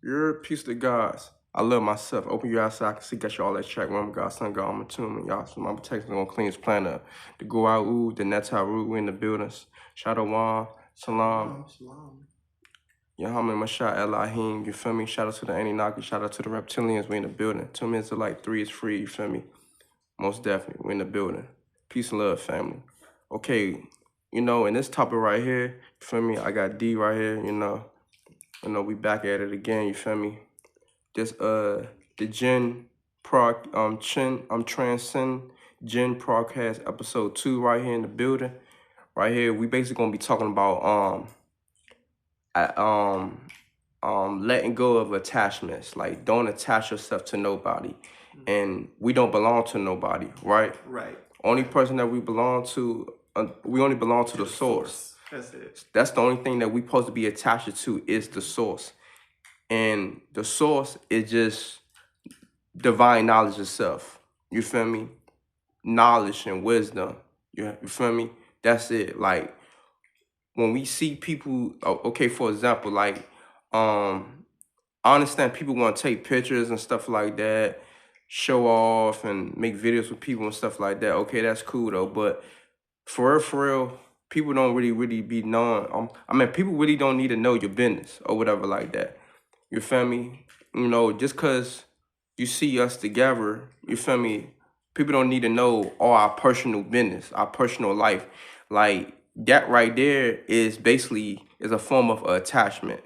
You're a piece of gods. I love myself. Open your eyes so I can see, get you all that track. Remember God, Son, God, I'm a tomb, and y'all. So my protection gonna clean his planet up. The Goa'uld, the Netaru, we in the buildings. Shadow Wan, Salam. Shalom. Yahaman Masha Elohim, you feel me? Shout out to the Anunnaki, shout out to the reptilians, we in the building. 2 minutes to like 3 is free, you feel me? Most definitely, we in the building. Peace and love, family. Okay, you know, in this topic right here, you feel me? I got D right here, you know, we back at it again, you feel me? This the G.I.N Transcend G.I.N Podcast episode 2 right here in the building. Right here, we basically gonna be talking about letting go of attachments. Like, don't attach yourself to nobody, and we don't belong to nobody, right? Right. Only person that we belong to, we only belong to the source. That's it. That's the only thing that we supposed to be attached to is the source, and the source is just divine knowledge itself. You feel me? Knowledge and wisdom. You feel me? That's it. Like, when we see people, okay, for example, like, I understand people want to take pictures and stuff like that, show off and make videos with people and stuff like that. Okay, that's cool though. But for real, people don't really be knowing. I mean, people really don't need to know your business or whatever like that. You feel me? You know, just because you see us together, you feel me? People don't need to know all our personal business, our personal life. Like, that right there is basically is a form of attachment.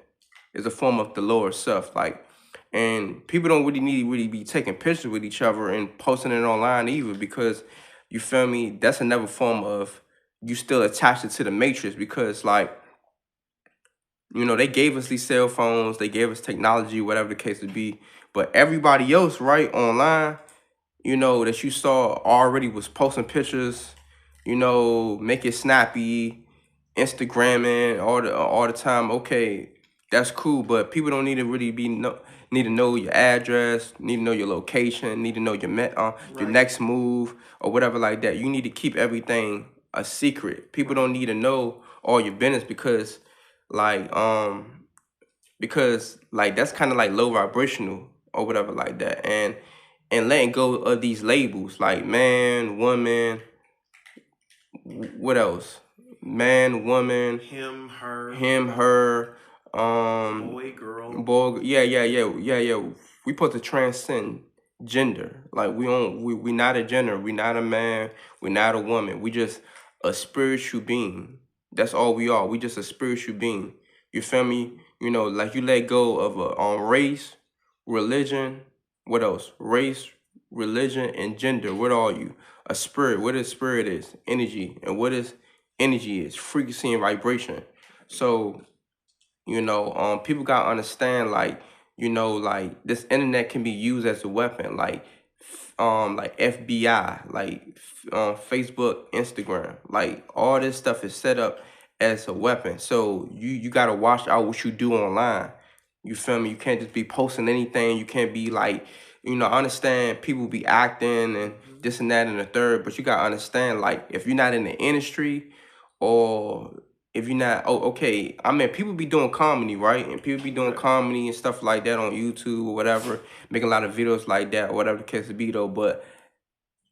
It's a form of the lower self. Like, and people don't really be taking pictures with each other and posting it online either, because you feel me? That's another form of you still attached to the matrix, because like, you know, they gave us these cell phones, they gave us technology, whatever the case would be. But everybody else, right, online, you know, that you saw already was posting pictures, you know, make it snappy, Instagramming all the time. Okay, that's cool, but people don't need to really need to know your address, need to know your location, need to know your your next move or whatever like that. You need to keep everything a secret. People don't need to know all your business, because like that's kind of like low vibrational or whatever like that. And letting go of these labels like man, woman, what else? Man, woman, Him, her, boy, girl. boy, yeah. We supposed to transcend gender. Like, we not a gender, we not a man, we not a woman. We just a spiritual being. That's all we are. We just a spiritual being. You feel me? You know, like, you let go of a race, religion, what else? Race, religion, and gender. What are you? A spirit. What is spirit is? Energy. And what is energy is? Frequency and vibration. So, you know, people gotta understand, like, you know, like, this internet can be used as a weapon, like FBI, like, Facebook, Instagram, like, all this stuff is set up as a weapon. So you gotta watch out what you do online. You feel me? You can't just be posting anything. You can't be like, you know, I understand people be acting and this and that and the third, but you gotta understand, like, if you're not in the industry, or if you're not, okay, I mean, people be doing comedy, right? And people be doing comedy and stuff like that on YouTube or whatever, making a lot of videos like that, or whatever the case be though. But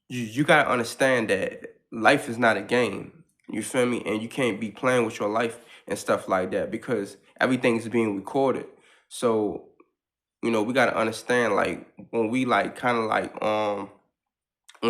you gotta understand that life is not a game. You feel me? And you can't be playing with your life and stuff like that, because everything is being recorded. So, you know, we gotta understand, like, when we like kind of like on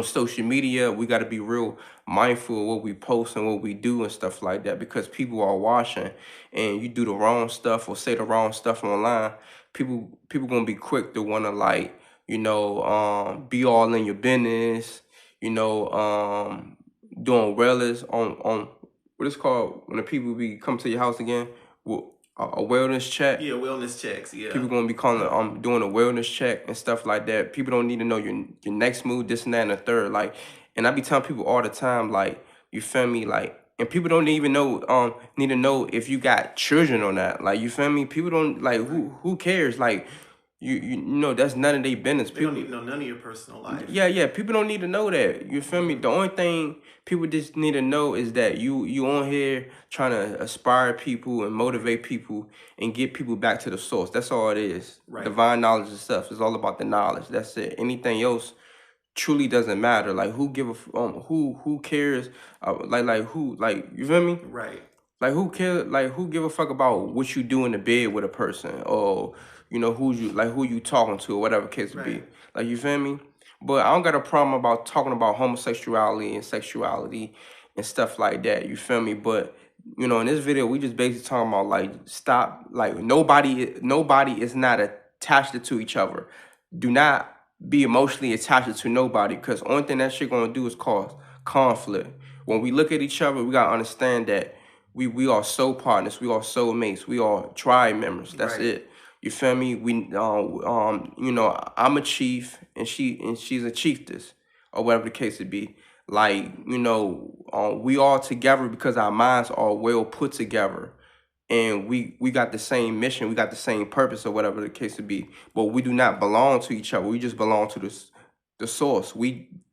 social media, we got to be real mindful of what we post and what we do and stuff like that, because people are watching, and you do the wrong stuff or say the wrong stuff online, people gonna be quick to want to, like, you know, be all in your business, you know, doing wellness on what it's called when the people be come to your house again, a wellness check. Yeah, wellness checks. Yeah. People gonna be calling doing a wellness check and stuff like that. People don't need to know your next move, this and that and the third. Like, and I be telling people all the time, like, you feel me? Like, and people don't even know need to know if you got children or not. Like, you feel me? People don't, like, who cares? Like, You know, that's none of their business. They don't need to know none of your personal life. Yeah, people don't need to know that. You feel me? The only thing people just need to know is that you on here trying to aspire people and motivate people and get people back to the source. That's all it is. Right. Divine knowledge and stuff. It's all about the knowledge. That's it. Anything else truly doesn't matter. Like who who cares? Like you feel me? Right. Like who cares? Like who give a fuck about what you do in the bed with a person, or you know who you talking to, or whatever case it be. Like you feel me? But I don't got a problem about talking about homosexuality and sexuality and stuff like that. You feel me? But you know, in this video, we just basically talking about like stop. Like nobody is not attached to each other. Do not be emotionally attached to nobody, because only thing that shit gonna do is cause conflict. When we look at each other, we gotta understand that we are soul partners, we are soul mates, we are tribe members. That's it. You feel me? We you know, I'm a chief and she's a chiefess, or whatever the case it be. Like, you know, we all together because our minds are well put together. And we got the same mission, we got the same purpose, or whatever the case it be. But we do not belong to each other. We just belong to the source.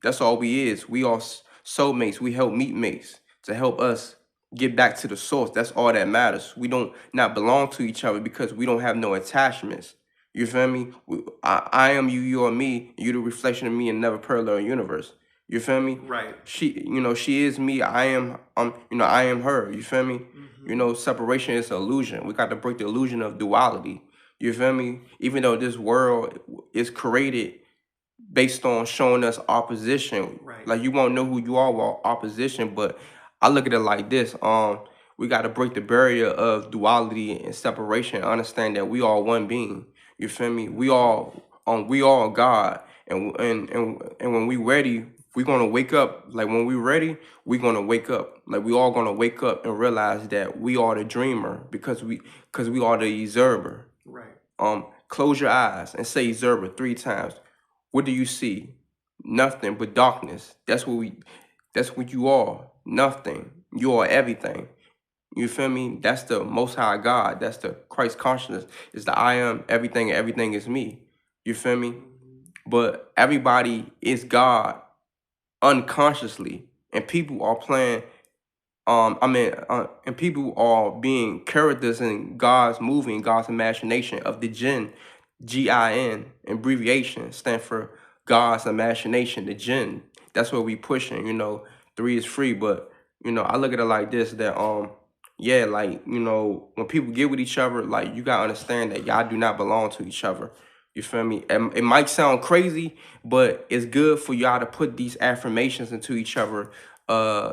That's all we is. We are soulmates. We help meet mates to help us get back to the source. That's all that matters. We don't not belong to each other because we don't have no attachments. You feel me? I am you, you are me. You the reflection of me in another parallel universe. You feel me? Right. She, you know, she is me. I am, you know, I am her. You feel me? You know, separation is an illusion. We got to break the illusion of duality. You feel me? Even though this world is created based on showing us opposition, like you won't know who you are with opposition. But I look at it like this: we got to break the barrier of duality and separation. Understand that we are one being. You feel me? We all God, and when we ready, we're gonna wake up. Like when we ready, we're gonna wake up. Like we all gonna wake up and realize that we are the dreamer because we are the observer. Right. Close your eyes and say observer 3 times. What do you see? Nothing but darkness. That's what you are. Nothing. You are everything. You feel me? That's the Most High God. That's the Christ consciousness. It's the I am everything and everything is me. You feel me? But everybody is God unconsciously, and people are playing. And people are being characters in God's movie, in God's imagination of the G.I.N. G.I.N. abbreviation stand for God's imagination, the G.I.N. That's what we pushing. You know, 3 is free, but you know, I look at it like this: that yeah, like you know, when people get with each other, like you gotta understand that y'all do not belong to each other. You feel me? It might sound crazy, but it's good for y'all to put these affirmations into each other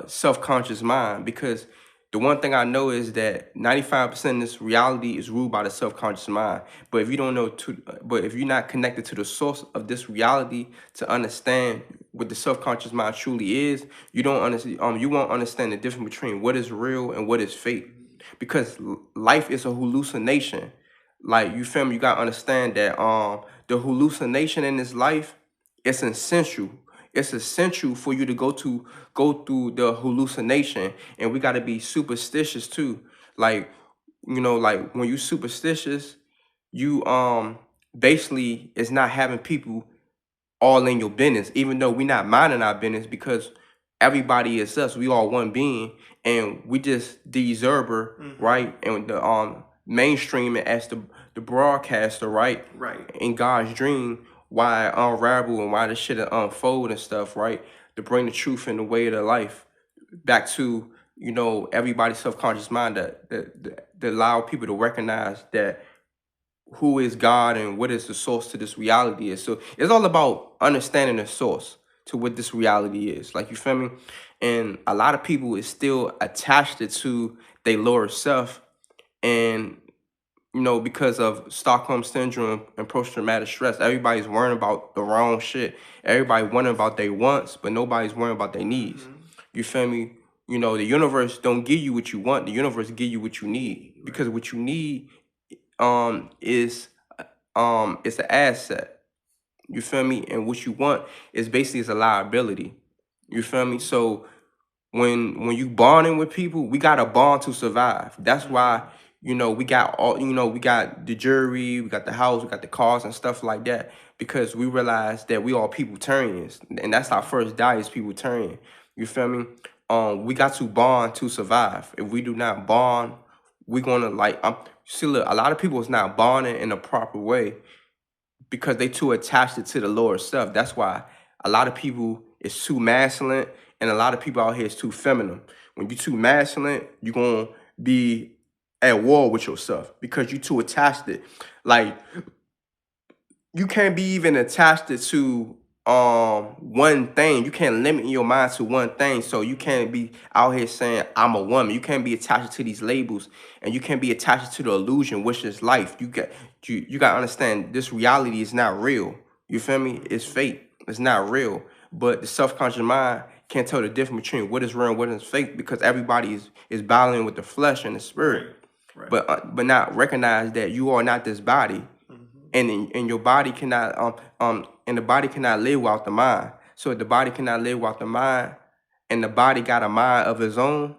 self-conscious mind, because the one thing I know is that 95% of this reality is ruled by the self-conscious mind. But if you don't know but if you're not connected to the source of this reality to understand what the self-conscious mind truly is, you don't understand you won't understand the difference between what is real and what is fake. Because life is a hallucination. Like you feel me, you gotta understand that the hallucination in this life, it's essential. It's essential for you to go through the hallucination, and we got to be superstitious too. Like, you know, like when you superstitious, you basically it's not having people all in your business, even though we not minding our business, because everybody is us. We all one being, and we just the observer, right? And the mainstream as the broadcaster, right? Right. In God's dream, why it unravel and why the shit unfold and stuff, right? To bring the truth and the way of the life back to, you know, everybody's subconscious mind, that allow people to recognize that who is God and what is the source to this reality is. So it's all about understanding the source to what this reality is. Like, you feel me? And a lot of people is still attached to their lower self, and you know, because of Stockholm syndrome and post-traumatic stress, everybody's worrying about the wrong shit. Everybody wondering about their wants, but nobody's worrying about their needs. You feel me? You know, the universe don't give you what you want. The universe give you what you need, because what you need is it's an asset. You feel me? And what you want is basically is a liability. You feel me? So when you bonding with people, we gotta bond to survive. That's why we got all, we got the jewelry, we got the house, we got the cars and stuff like that, because we realized that we all peopletarians, and that's our first die is peopletarian. You feel me? We got to bond to survive. If we do not bond, we're gonna like see, look, a lot of people is not bonding in a proper way because they too attached it to the lower stuff. That's why a lot of people is too masculine and a lot of people out here is too feminine. When you too masculine, you're gonna be at war with yourself because you too attached it. Like, you can't be even attached it to one thing. You can't limit your mind to one thing. So you can't be out here saying I'm a woman. You can't be attached to these labels, and you can't be attached to the illusion, which is life. You gotta understand this reality is not real. You feel me? It's fake. It's not real. But the self-conscious mind can't tell the difference between what is real and what is fake because everybody is battling with the flesh and the spirit. Right. But not recognize that you are not this body, and your body cannot and the body cannot live without the mind. So if the body cannot live without the mind, and the body got a mind of its own,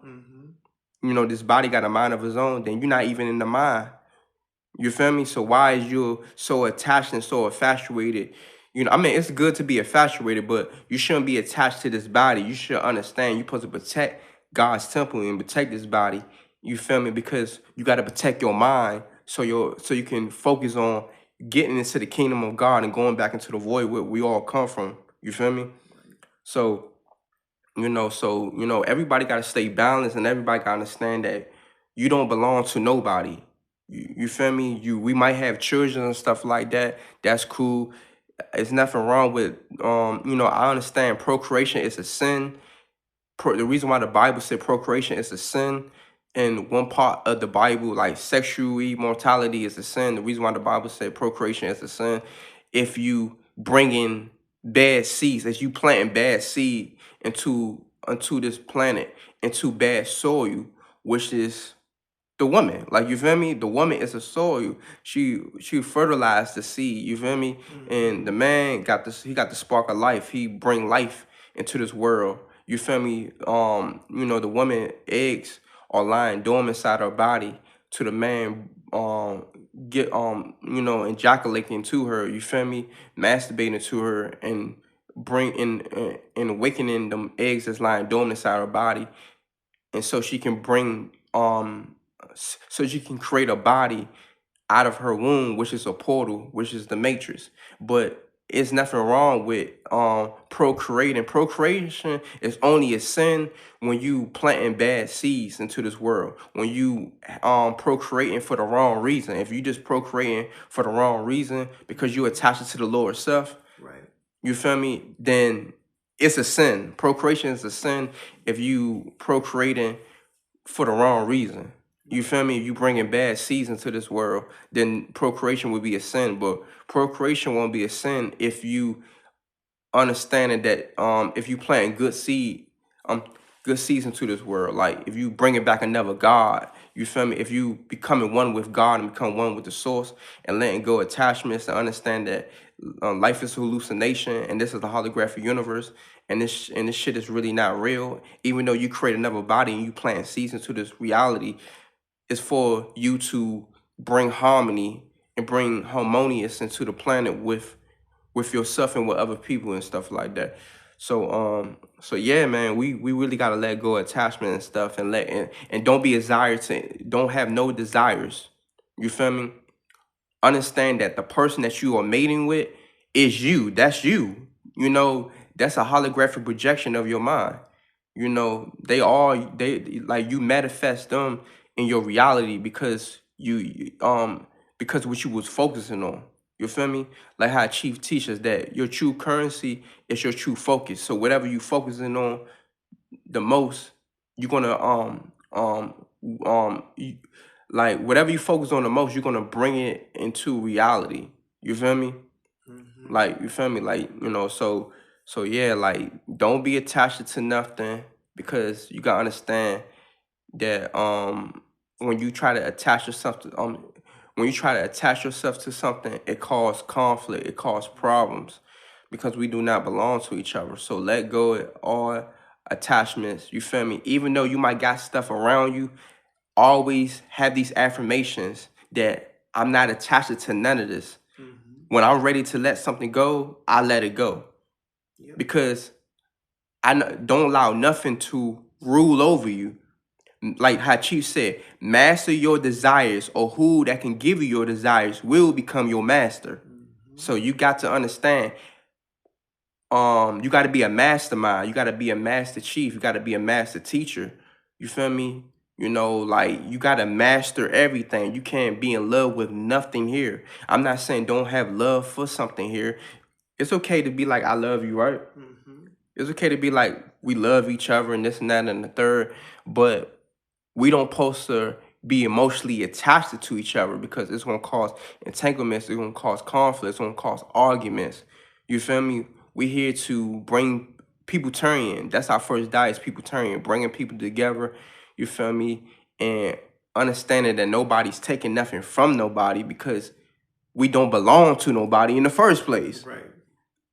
this body got a mind of its own, then you're not even in the mind. You feel me? So why is you so attached and so infatuated? I mean, it's good to be infatuated, but you shouldn't be attached to this body. You should understand you're supposed to protect God's temple and protect this body. You feel me? Because you got to protect your mind so you can focus on getting into the kingdom of God and going back into the void where we all come from. You feel me? So, everybody got to stay balanced and everybody got to understand that you don't belong to nobody. You feel me? We might have children and stuff like that. That's cool. It's nothing wrong with, I understand procreation is a sin. The reason why the Bible said procreation is a sin, in one part of the Bible, like sexual immortality is a sin. The reason why the Bible said procreation is a sin, if you bring in bad seeds, as you planting bad seed into this planet, into bad soil, which is the woman. Like, you feel me? The woman is a soil. She fertilized the seed. You feel me? And the man got this. He got the spark of life. He bring life into this world. You feel me? The woman eggs are lying dormant inside her body to the man get ejaculating to her. You feel me? Masturbating to her and bring in and awakening them eggs that's lying dormant inside her body, and so she can bring so she can create a body out of her womb, which is a portal, which is the matrix. But it's nothing wrong with procreating. Procreation is only a sin when you planting bad seeds into this world, when you procreating for the wrong reason. If you just procreating for the wrong reason because you attach it to the lower self, Right. you feel me, then it's a sin. Procreation is a sin if you procreating for the wrong reason. You feel me? If you bringing bad seeds into this world, then procreation would be a sin. But procreation won't be a sin if you understanding that if you planting good seeds into this world, like if you bringing back another God, you feel me? If you becoming one with God and become one with the source and letting go attachments and understand that life is a hallucination and this is the holographic universe, and this shit is really not real. Even though you create another body and you plant seeds into this reality, it's for you to bring harmony and bring harmonious into the planet with yourself and with other people and stuff like that. So yeah, man, we really gotta let go of attachment and stuff and and don't be don't have no desires. You feel me? Understand that the person that you are mating with is you. That's you. That's a holographic projection of your mind. They like, you manifest them in your reality because because what you was focusing on. You feel me? Like how Chief teaches that your true currency is your true focus. So whatever you focusing on the most, you're gonna like whatever you focus on the most, you're gonna bring it into reality. You feel me? Like, you feel me? Like, so yeah, like, don't be attached to nothing, because you gotta understand that when you try to attach yourself to something, it causes conflict, it causes problems, because we do not belong to each other. So let go of all attachments. You feel me? Even though you might got stuff around you, always have these affirmations that I'm not attached to none of this. When I'm ready to let something go, I let it go. Yep. Because don't allow nothing to rule over you. Like how Chief said, master your desires, or who that can give you your desires will become your master. So you got to understand, you got to be a mastermind. You got to be a master chief. You got to be a master teacher. You feel me? You know, like you got to master everything. You can't be in love with nothing here. I'm not saying don't have love for something here. It's okay to be like, I love you, right? It's okay to be like, we love each other and this and that and the third, but we don't supposed to be emotionally attached to each other, because it's going to cause entanglements, it's going to cause conflict, it's going to cause arguments. You feel me? We're here to bring people turn. That's our first diet, is people turn, bringing people together. You feel me? And understanding that nobody's taking nothing from nobody, because we don't belong to nobody in the first place. Right.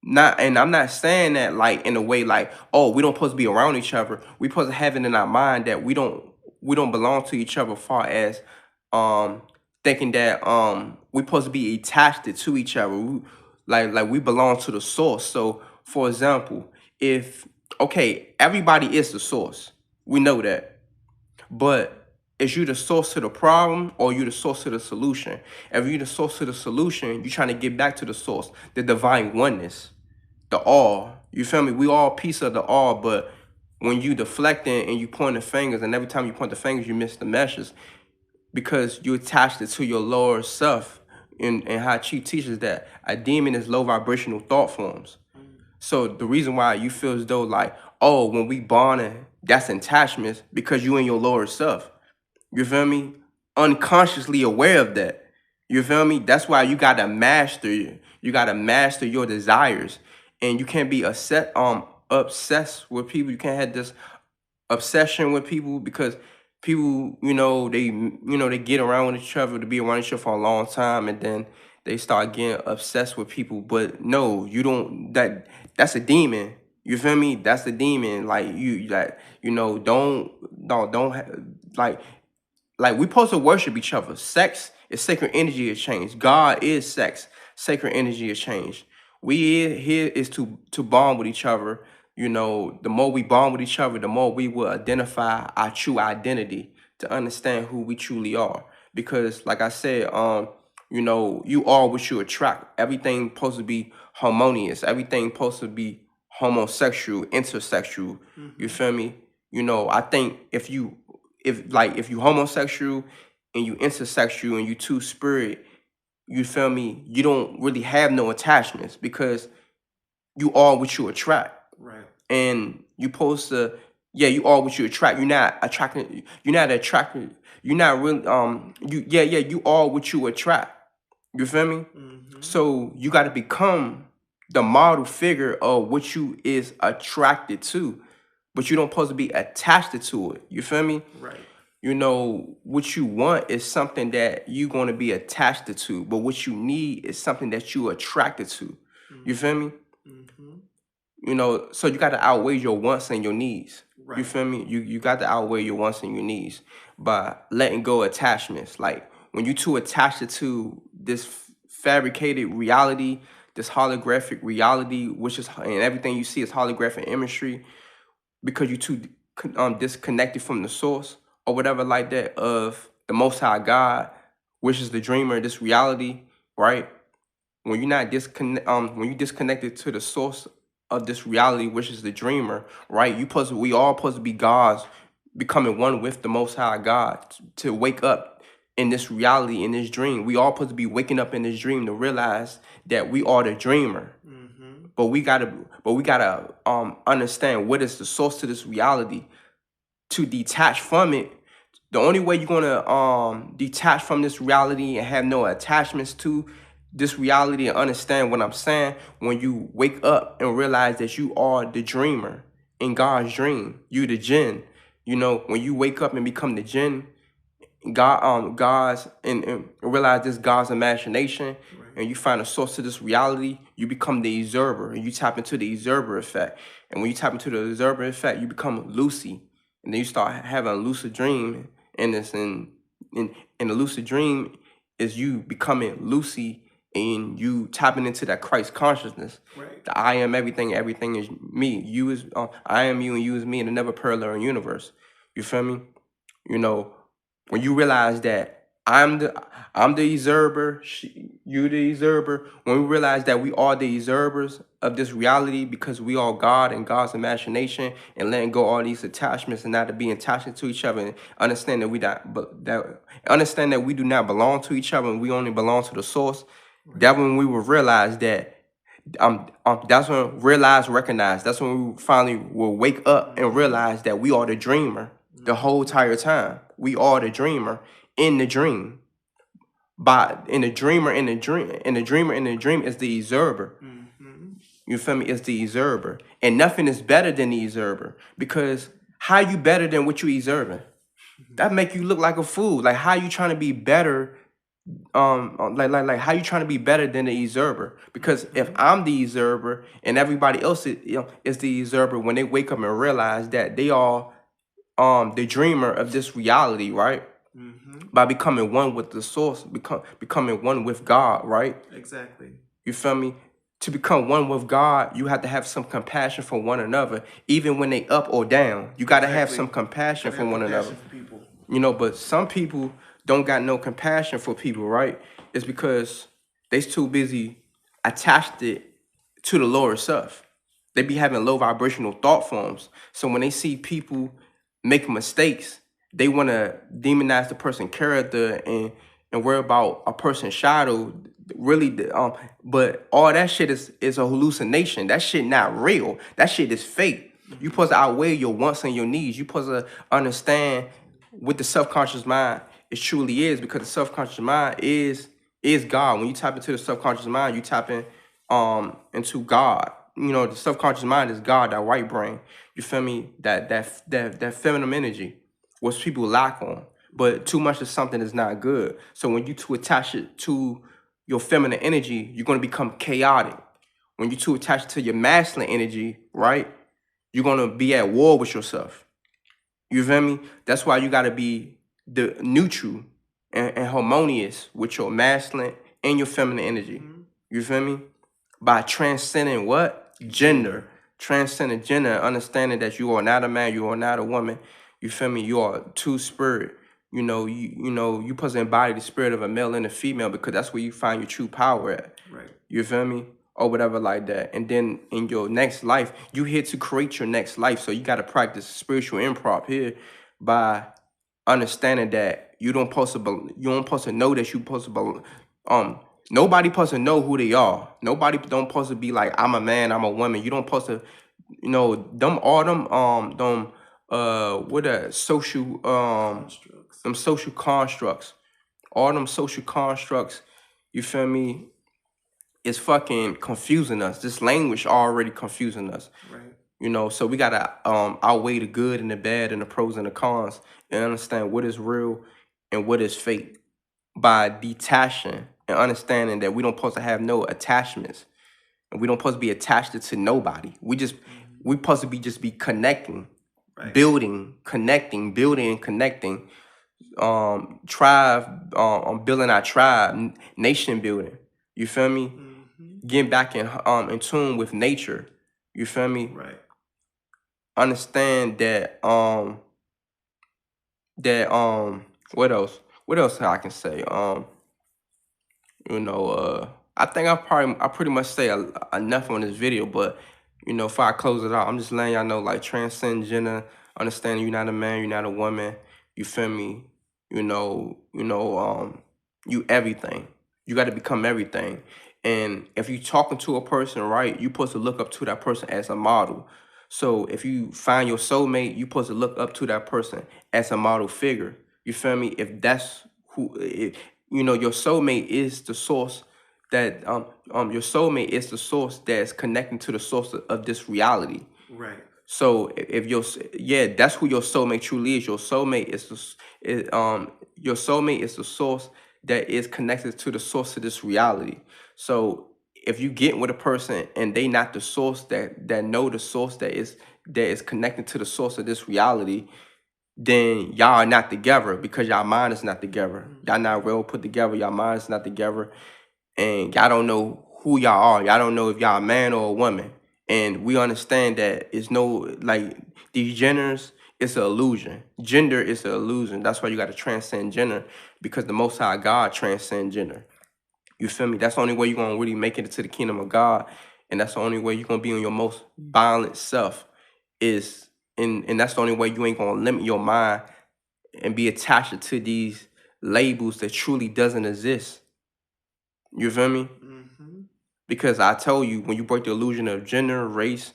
And I'm not saying that like in a way like, oh, we don't supposed to be around each other. We supposed to have it in our mind that we don't belong to each other, far as thinking that we supposed to be attached to each other. Like we belong to the source. So for example, if everybody is the source. We know that. But is you the source to the problem, or you the source to the solution? If you the source to the solution, you're trying to get back to the source, the divine oneness, the all. You feel me? We all piece of the all, but when you deflecting and you point the fingers, and every time you point the fingers, you miss the meshes, because you attached it to your lower self. And how Chi teaches that a demon is low vibrational thought forms. So the reason why you feel as though like, oh, when we bonding, that's attachments, because you in your lower self. You feel me? Unconsciously aware of that. You feel me? That's why you gotta master. You gotta master your desires, and you can't be obsessed with people. You can't have this obsession with people, because people, they get around with each other, to be around each other for a long time, and then they start getting obsessed with people. But no, you don't. That's a demon. You feel me? That's the demon. Like like we supposed to worship each other. Sex is sacred energy exchange. God is sex, sacred energy exchange. We here is to bond with each other. The more we bond with each other, the more we will identify our true identity, to understand who we truly are. Because like I said, you are what you attract. Everything supposed to be harmonious. Everything supposed to be homosexual, intersexual. You feel me? I think if you homosexual and you intersexual and you two spirit, you feel me, you don't really have no attachments, because you are what you attract. Right. And you supposed to, you are what you attract. You're not attracting, you're not really you are what you attract. You feel me? So you got to become the model figure of what you is attracted to, but you don't supposed to be attached to it. You feel me? Right. What you want is something that you're going to be attached to, but what you need is something that you attracted to. You feel me? So you got to outweigh your wants and your needs. Right. You feel me? You got to outweigh your wants and your needs by letting go of attachments. Like when you too attached to this fabricated reality, this holographic reality, which is, and everything you see is holographic imagery, because you too disconnected from the source or whatever like that of the Most High God, which is the dreamer, this reality, right? When you're not when you disconnected to the source of this reality, which is the dreamer, right? We all supposed to be gods, becoming one with the Most High God, to wake up in this reality, in this dream. We all supposed to be waking up in this dream to realize that we are the dreamer. But we gotta understand what is the source to this reality, to detach from it. The only way you're gonna detach from this reality and have no attachments to this reality and understand what I'm saying, when you wake up and realize that you are the dreamer in God's dream. You the jinn. When you wake up and become the jinn, God's and realize this God's imagination, and you find a source to this reality, you become the observer, and you tap into the observer effect. And when you tap into the observer effect, you become Lucy, and then you start having a lucid dream, And it's in the lucid dream is you becoming lucid and you tapping into that Christ consciousness. Right. The I am everything, everything is me. You is I am you and you is me in another parallel universe. You feel me? You know, when you realize that I'm the observer, you the observer. When we realize that we are the observers of this reality because we are God and God's imagination, and letting go all these attachments and not to be attached to each other, and understand that understand that we do not belong to each other and we only belong to the source. Right. That when we will realize that that's when recognize. That's when we finally will wake up and realize that we are the dreamer the whole entire time. We are the dreamer in the dream. In the dreamer in the dream is the observer. You feel me? It's the observer, and nothing is better than the observer, because how you better than what you observing? That make you look like a fool. Like, how you trying to be better? Like how you trying to be better than the observer? Because if I'm the observer and everybody else is the observer, when they wake up and realize that they are the dreamer of this reality, right? By becoming one with the source, becoming one with God, right? Exactly. You feel me? To become one with God, you have to have some compassion for one another, even when they up or down. You got to have some compassion for one another. For people. You know, but some people don't got no compassion for people, right? It's because they's too busy attached it to the lower self. They be having low vibrational thought forms. So when they see people make mistakes, they want to demonize the person's character and worry about a person's shadow. Really, but all that shit is a hallucination. That shit not real. That shit is fake. You supposed to outweigh your wants and your needs. You supposed to understand what the subconscious mind it truly is, because the subconscious mind is God. When you tap into the subconscious mind, you tap into God. You know, the subconscious mind is God, that white brain. You feel me? That feminine energy, which people lack on. But too much of something is not good. So when you too attach it to your feminine energy, you're gonna become chaotic. When you too attached to your masculine energy, right? You're gonna be at war with yourself. You feel me? That's why you gotta be the neutral and harmonious with your masculine and your feminine energy. You feel me? By transcending what? Gender. Transcending gender and understanding that you are not a man, you are not a woman. You feel me? You are two spirit. You know, you supposed to embody the spirit of a male and a female, because that's where you find your true power at. Right. You feel me? Or whatever like that. And then in your next life, you here to create your next life. So you got to practice spiritual improv here by understanding that you don't supposed to know that you supposed to nobody supposed to know who they are. Nobody don't supposed to be like, I'm a man, I'm a woman. You don't supposed to, what are social Constructs. them social constructs. All them social constructs, you feel me, is fucking confusing us. This language already confusing us. Right. You know, so we gotta outweigh the good and the bad and the pros and the cons and understand what is real and what is fake by detaching and understanding that we don't supposed to have no attachments, and we don't supposed to be attached to nobody. We supposed to just be connecting, Right. building, connecting, building and connecting, tribe, building our tribe, nation building. You feel me? Getting back in tune with nature. You feel me? Right. Understand that what else? What else I can say? I think I pretty much say enough on this video, but before I close it out, I'm just letting y'all know, like, transcend gender, understand you're not a man, you're not a woman. You feel me? You everything. You got to become everything. And if you talking to a person, right, you supposed to look up to that person as a model. So if you find your soulmate, you supposed to look up to that person as a model figure. You feel me? If that's your soulmate is the source that your soulmate is the source that's connecting to the source of this reality. Right. So if that's who your soulmate truly is. Your soulmate your soulmate is the source that is connected to the source of this reality. So if you get with a person and they not the source that know the source that is connected to the source of this reality, then y'all are not together because y'all mind is not together. Y'all not well put together. Y'all mind is not together. And y'all don't know who y'all are. Y'all don't know if y'all a man or a woman. And we understand that it's no, like, these genders, it's an illusion. Gender is an illusion. That's why you got to transcend gender, because the Most High God transcends gender. You feel me? That's the only way you're going to really make it into the kingdom of God. And that's the only way you're going to be on your most violent self is, and that's the only way you ain't going to limit your mind and be attached to these labels that truly doesn't exist. You feel me? Mm-hmm. Because I told you, when you break the illusion of gender, race,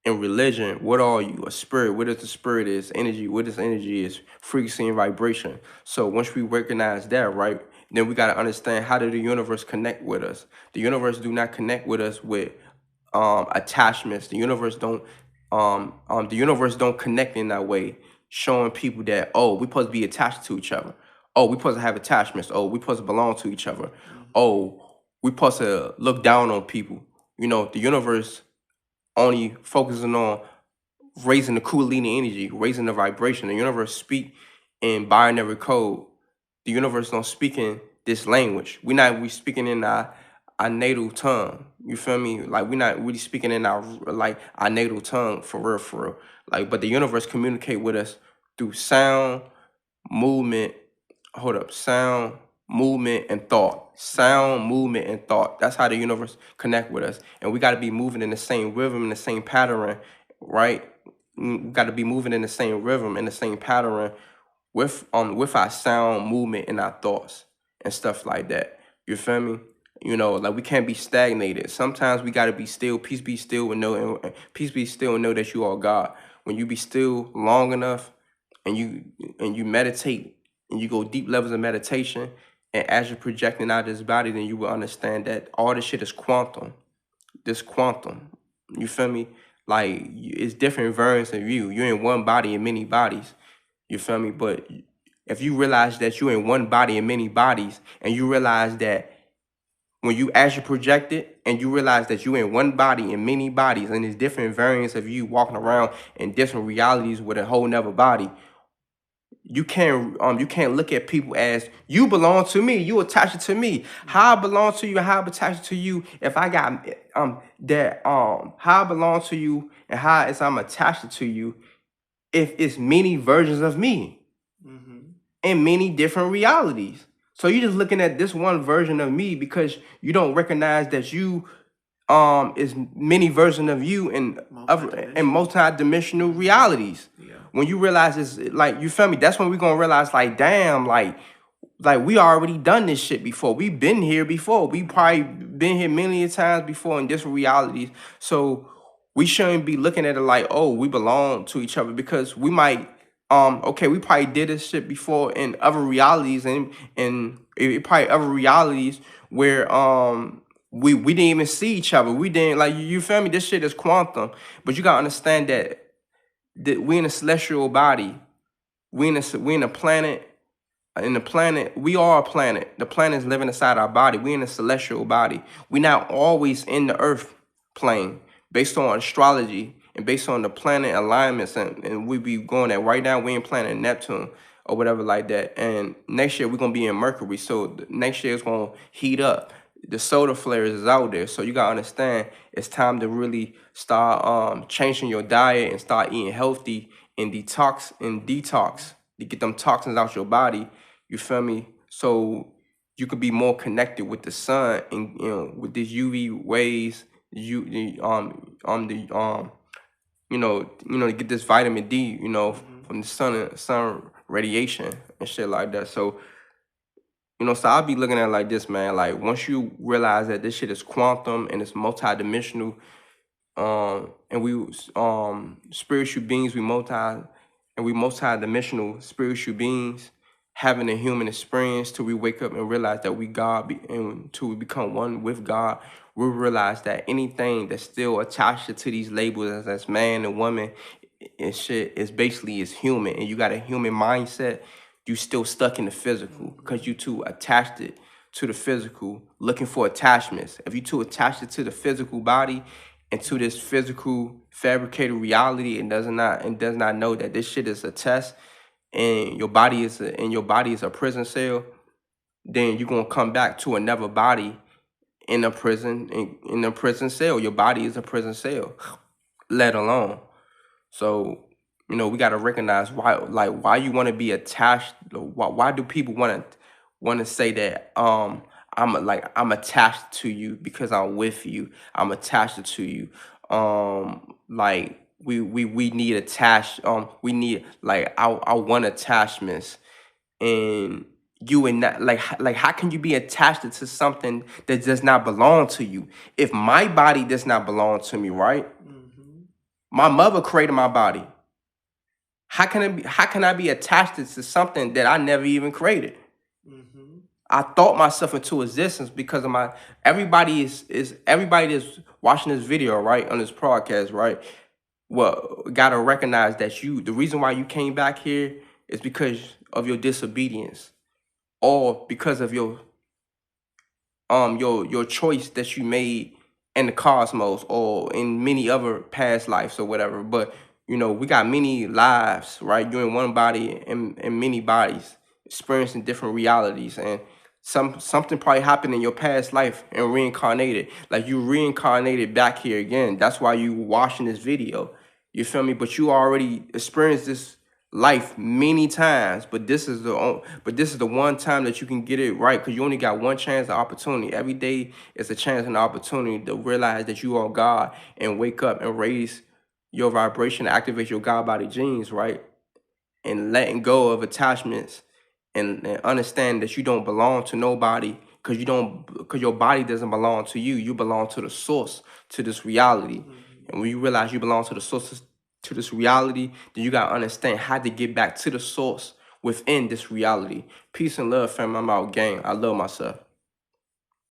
and religion, what are you? A spirit. What is the spirit is? Energy. What is energy is? Frequency and vibration. So once we recognize that, right, then we got to understand, how did the universe connect with us? The universe do not connect with us with attachments. The universe don't connect in that way, showing people that, oh, we supposed to be attached to each other. Oh, we supposed to have attachments. Oh, we supposed to belong to each other. Oh, we supposed to look down on people. You know, the universe only focusing on raising the Kundalini energy, raising the vibration. The universe speak in binary code. The universe don't speak in this language. We speaking in our natal tongue. You feel me? Like, we not really speaking in our natal tongue for real, for real. Like, but the universe communicate with us through sound, movement. Hold up, sound, movement, and thought. Sound, movement, and thought. That's how the universe connect with us. And we got to be moving in the same rhythm, in the same pattern, right? We got to be moving in the same rhythm, in the same pattern with our sound, movement, and our thoughts and stuff like that. You feel me? You know, like, we can't be stagnated. Sometimes we got to be still. Peace be still and peace be still and know that you are God. When you be still long enough, and you meditate, and you go deep levels of meditation, and as you're projecting out this body, then you will understand that all this shit is quantum. This quantum. You feel me? Like, it's different variants of you. You're in one body in many bodies. You feel me? But if you realize that you're in one body in many bodies, and you realize that when you, as you project it, and you realize that you're in one body in many bodies, and there's different variants of you walking around in different realities with a whole nother body, you can't look at people as, you belong to me, you attached to me. How I belong to you, how I'm attached to you, if I got how I belong to you and how is I'm attached to you, if it's many versions of me in many different realities. So you're just looking at this one version of me because you don't recognize that you is many versions of you in multi-dimensional realities. Yeah. When you realize it's like, you feel me, that's when we're gonna realize, like, damn, like we already done this shit before. We've been here before. We probably been here many times before in different realities. So we shouldn't be looking at it like, oh, we belong to each other, because we might okay, we probably did this shit before in other realities, and it probably other realities where we didn't even see each other. We didn't, like, you feel me? This shit is quantum. But you gotta understand that we in a celestial body. We in a planet. In the planet, we are a planet. The planet is living inside our body. We in a celestial body. We not always in the earth plane, based on astrology and based on the planet alignments, and we be going at, right now we in planet Neptune or whatever like that. And next year we're gonna be in Mercury. So next year it's gonna heat up. The solar flares is out there. So you gotta understand, it's time to really start changing your diet and start eating healthy and detox to get them toxins out your body. You feel me? So you could be more connected with the sun, and, you know, with these UV rays, to get this vitamin D, from the sun radiation and shit like that. So, so I'll be looking at it like this, man. Like, once you realize that this shit is quantum and it's multidimensional, and we spiritual beings, we multi-dimensional spiritual beings having a human experience, till we wake up and realize that we God, and till we become one with God. We realize that anything that's still attached to these labels as man and woman and shit is basically is human, and you got a human mindset. You still stuck in the physical because you too attached it to the physical, looking for attachments. If you too attached it to the physical body and to this physical fabricated reality, and does not know that this shit is a test, and your body is a prison cell, then you're gonna come back to another body in a prison in a prison cell. Your body is a prison cell, let alone. So, we got to recognize why you want to be attached. Why do people want to say that I'm attached to you because I'm with you. I'm attached to you. Like we need attached. We need like I want attachments, and you and not like how can you be attached to something that does not belong to you? If my body does not belong to me, right? Mm-hmm. My mother created my body. How can I be attached to something that I never even created? Mm-hmm. I thought myself into existence because of my everybody is everybody that's watching this video, right, on this podcast, right? Well, gotta recognize that the reason why you came back here is because of your disobedience, or because of your choice that you made in the cosmos or in many other past lives or whatever. But we got many lives, right? You're in one body and many bodies, experiencing different realities, and something probably happened in your past life and reincarnated. Like you reincarnated back here again. That's why you watching this video. You feel me? But you already experienced this life many times, but this is the one time that you can get it right, because you only got one chance, of opportunity. Every day is a chance and opportunity to realize that you are God and wake up and raise your vibration, activate your God body genes, right? And letting go of attachments, and understand that you don't belong to nobody, because your body doesn't belong to you. You belong to the source, to this reality. Mm-hmm. And when you realize you belong to the source, to this reality, then you gotta understand how to get back to the source within this reality. Peace and love, fam. I'm out, gang. I love myself.